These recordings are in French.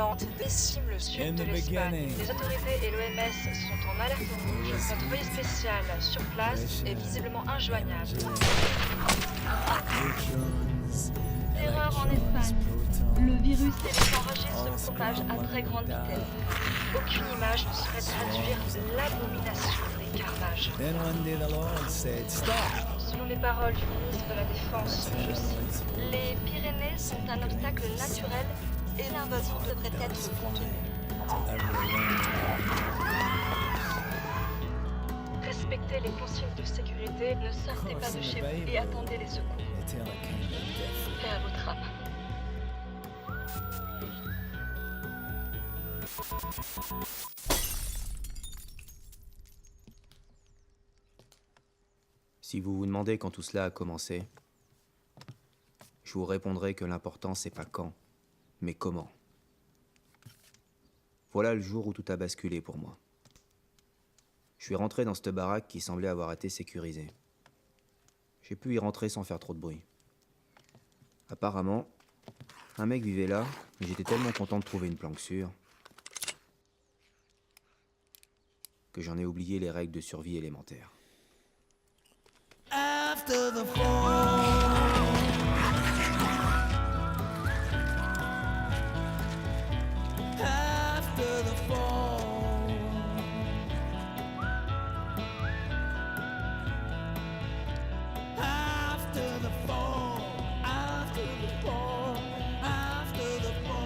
alimente, décime le sud de l'Espagne. Les autorités et l'OMS sont en alerte rouge. Notre envoyé spécial sur place est visiblement injoignable. Terreur en Espagne. Le virus Les enregistres se propagent à très grande vitesse. Aucune image ne saurait traduire l'abomination des carnages. Then one day the Lord said, "Stop!" Selon les paroles du ministre de la Défense, je cite, « Les Pyrénées sont un obstacle naturel et l'invasion devrait être contenue. Respectez les consignes de sécurité, ne sortez pas de chez vous et attendez les secours. Until it came to death. Paix à votre âme. » Si vous vous demandez quand tout cela a commencé, je vous répondrai que l'important c'est pas quand, mais comment. Voilà le jour où tout a basculé pour moi. Je suis rentré dans cette baraque qui semblait avoir été sécurisée. J'ai pu y rentrer sans faire trop de bruit. Apparemment, un mec vivait là, et j'étais tellement content de trouver une planque sûre que j'en ai oublié les règles de survie élémentaires. After the fall, after the fall, after the fall, after the fall, after the fall.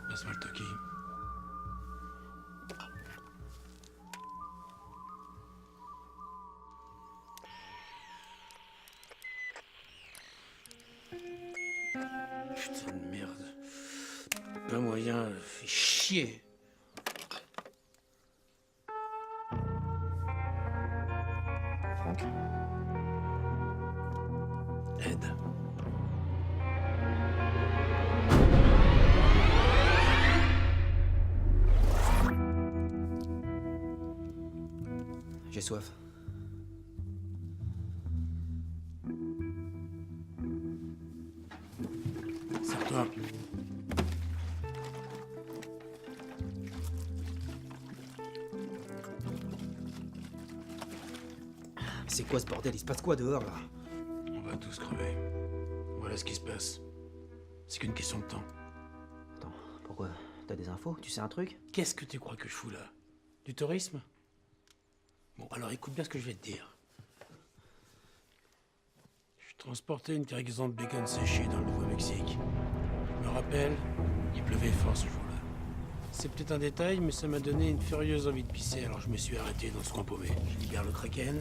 Passe-moi le toki. Putain de merde. Pas moyen, fait chier. Franck, Aide. j'ai soif. Sers-toi. C'est quoi ce bordel? Il se passe quoi dehors là? On va tous crever. Voilà ce qui se passe. C'est qu'une question de temps. Attends, pourquoi? T'as des infos? Tu sais un truc? Qu'est-ce que tu crois que je fous là? Du tourisme? Bon, alors écoute bien ce que je vais te dire. Je transportais une cargaison de bacon séché dans le Nouveau-Mexique. Je me rappelle, il pleuvait fort ce jour-là. C'est peut-être un détail, mais ça m'a donné une furieuse envie de pisser, alors je me suis arrêté dans ce coin paumé. Je libère le kraken.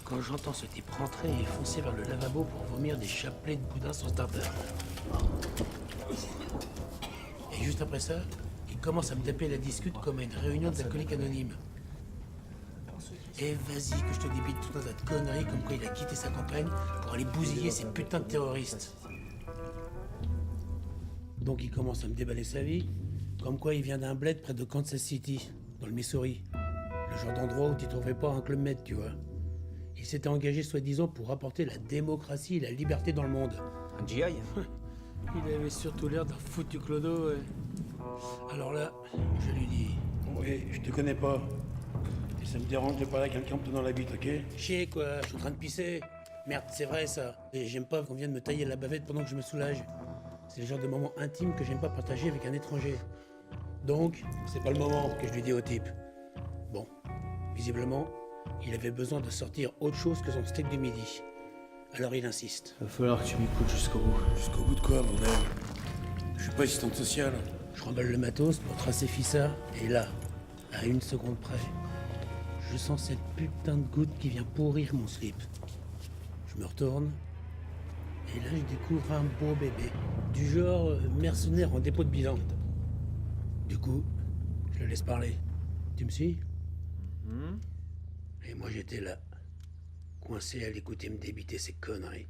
Quand j'entends ce type rentrer et foncer vers le lavabo pour vomir des chapelets de boudin sur starter. Et juste après ça, il commence à me taper la discute comme à une réunion d'alcooliques anonymes. Et vas-y que je te débite tout un tas de conneries comme quoi il a quitté sa campagne pour aller bousiller ces putains de terroristes. Donc il commence à me déballer sa vie, comme quoi il vient d'un bled près de Kansas City, dans le Missouri. Le genre d'endroit où tu trouverais pas un Club Med, tu vois. Il s'était engagé soi-disant pour apporter la démocratie et la liberté dans le monde. Un GI? Il avait surtout l'air d'un foutu clodo, ouais. Alors là, je lui dis... Oui, je te connais pas. Et ça me dérange de parler à quelqu'un en me tenant la bite, ok? Chier quoi, je suis en train de pisser. Merde, c'est vrai ça. Et j'aime pas qu'on vienne me tailler la bavette pendant que je me soulage. C'est le genre de moment intime que j'aime pas partager avec un étranger. Donc, c'est pas le moment que je lui dis au type. Bon, visiblement, il avait besoin de sortir autre chose que son steak du midi. Alors il insiste. Va falloir que tu m'écoutes jusqu'au bout. Jusqu'au bout de quoi, bordel? Je suis pas assistante sociale. Je remballe le matos pour tracer Fissa, et là, à 1 seconde près, je sens cette putain de goutte qui vient pourrir mon slip. Je me retourne, et là je découvre un beau bébé, du genre mercenaire en dépôt de bilan. Du coup, je le laisse parler. Tu me suis? Et moi j'étais là, coincé à l'écouter me débiter ces conneries.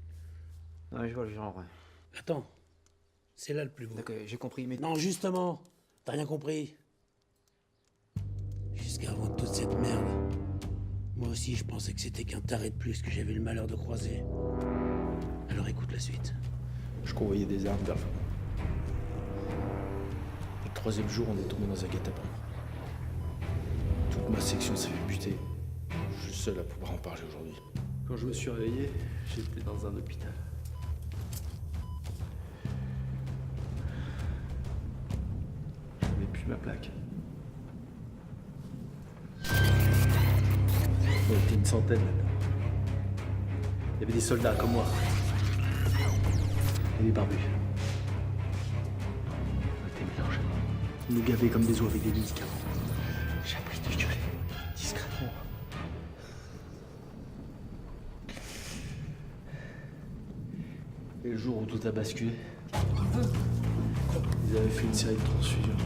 Ouais, je vois le genre, ouais. Attends, c'est là le plus beau. D'accord, j'ai compris, mais... Non, justement, T'as rien compris? Jusqu'avant toute cette merde, moi aussi je pensais que c'était qu'un taré de plus que j'avais le malheur de croiser. Alors écoute la suite. Je convoyais des armes vers le fond. Le troisième jour, on est tombé dans un guet-apens. Toute ma section s'est fait buter. Je suis seul à pouvoir en parler aujourd'hui. Quand je me suis réveillé, j'étais dans un hôpital. J'avais plus ma plaque. On était une centaine là-dedans. Il y avait des soldats comme moi. Et des barbus. On était mélangés. Ils nous gavaient comme des oies avec des médicaments. J'ai appris de gueuler, discrètement. Et le jour où tout a basculé, ils avaient fait une série de transfusions.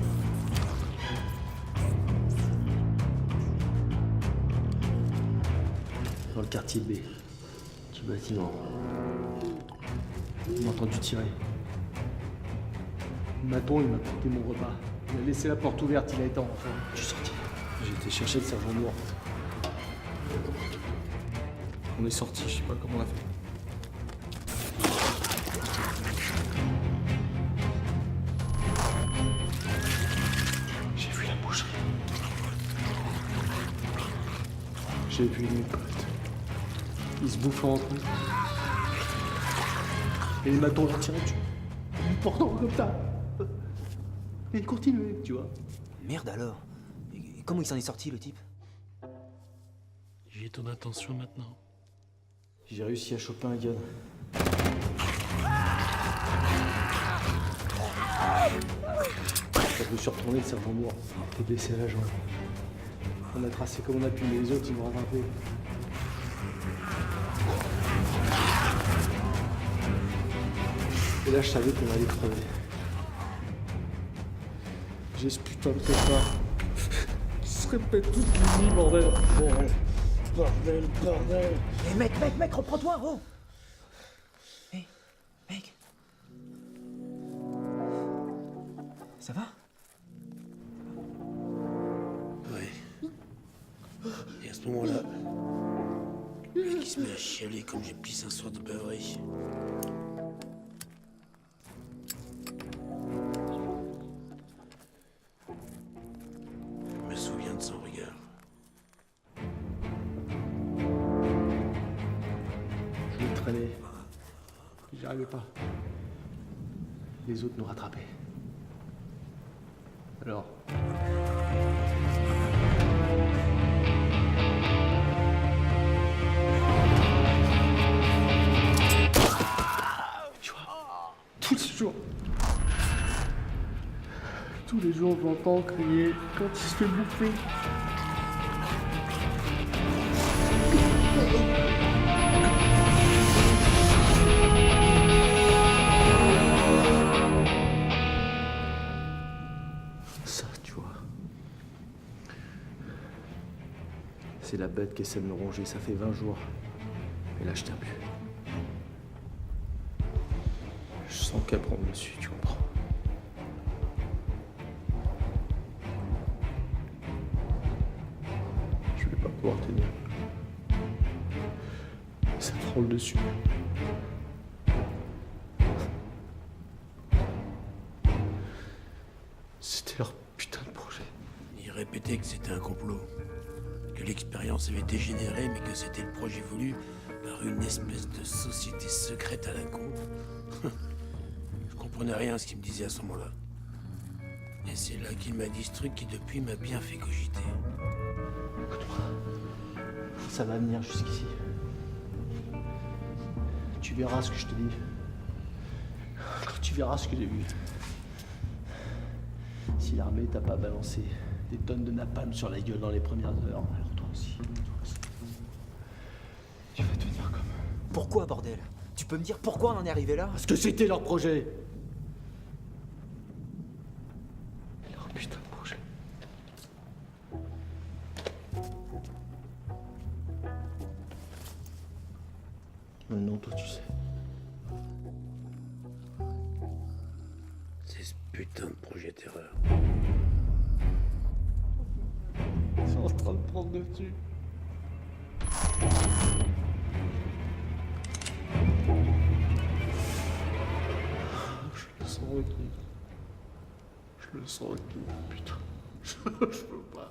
Dans le quartier B du bâtiment. On m'a entendu tirer. Le maton, il m'a coupé mon repas. Il a laissé la porte ouverte, il a été enfant. Je suis sorti. J'ai été chercher le sergent noir. On est sorti, je sais pas comment on a fait. J'ai vu la boucherie. J'ai vu mes potes. Ils se bouffent entre eux. Et les matons leur tiraient dessus. Ils me portant comme ça. Et ils continuaient, tu vois. Merde alors. Et comment il s'en est sorti, le type? J'ai ton attention maintenant. J'ai réussi à choper un gun. Quand je me suis retourné, le sergent noir était blessé à la jambe. On a tracé comme on a pu, mais les autres, ils m'ont rattrapé. Et là, je savais qu'on allait crever. J'ai ce putain de cauchemar qui se répète toute la nuit, bordel. Bordel. Hé mec, reprends-toi, oh! Hé, mec! Ça va? Ouais. Et à ce moment-là, le mec il se met à chialer comme j'ai pissé un soir de beuverie. Je me souviens de son regard. Je me traînais. J'y arrivais pas. Les autres nous rattrapaient. Alors. Tu vois, tous les jours, j'entends crier quand il se fait bouffer. Ça, tu vois. C'est la bête qui essaie de me ronger, ça fait 20 jours. Et là, je tiens plus. Je sens qu'elle prend dessus, tu comprends. Je vais pas pouvoir tenir. Ça prend le dessus. C'était leur putain de projet. Il répétait que c'était un complot, que l'expérience avait dégénéré, mais que c'était le projet voulu par une espèce de société secrète à la con. Je comprenais rien à ce qu'il me disait à ce moment-là. Et c'est là qu'il m'a dit ce truc qui depuis m'a bien fait cogiter. Écoute-moi, ça va venir jusqu'ici. Tu verras ce que je te dis. Quand tu verras ce que j'ai vu. Si l'armée t'a pas balancé des tonnes de napalm sur la gueule dans les premières heures, alors toi aussi. Tu vas devenir comme eux. Pourquoi, bordel? Tu peux me dire pourquoi on en est arrivé là? Parce que c'était leur projet. Leur putain de projet. Maintenant, toi, tu sais. C'est ce putain de projet terreur. prendre dessus. Je le sens et tout. Je le sens et tout, putain. Je peux pas.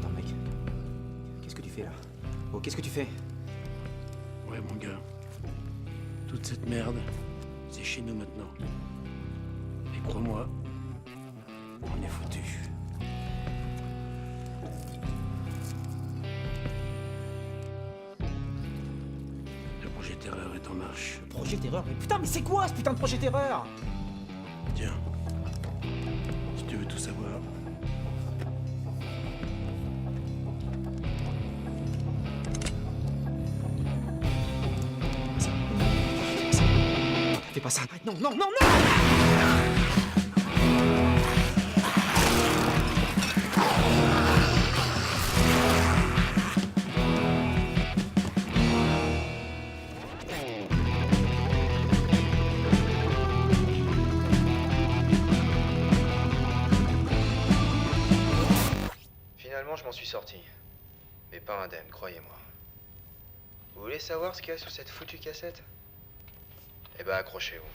Non, mec. Qu'est-ce que tu fais là? Oh, qu'est-ce que tu fais? Ouais, mon gars. Toute cette merde, c'est chez nous maintenant. Et crois-moi, on est foutus. Le projet Terreur est en marche. Projet Terreur? Mais putain, mais c'est quoi ce putain de Projet Terreur? Tiens, si tu veux tout savoir, Fais pas ça. Non, non, non, non! Finalement, je m'en suis sorti. Mais pas indemne, croyez-moi. Vous voulez savoir ce qu'il y a sur cette foutue cassette? Eh ben, accrochez-vous.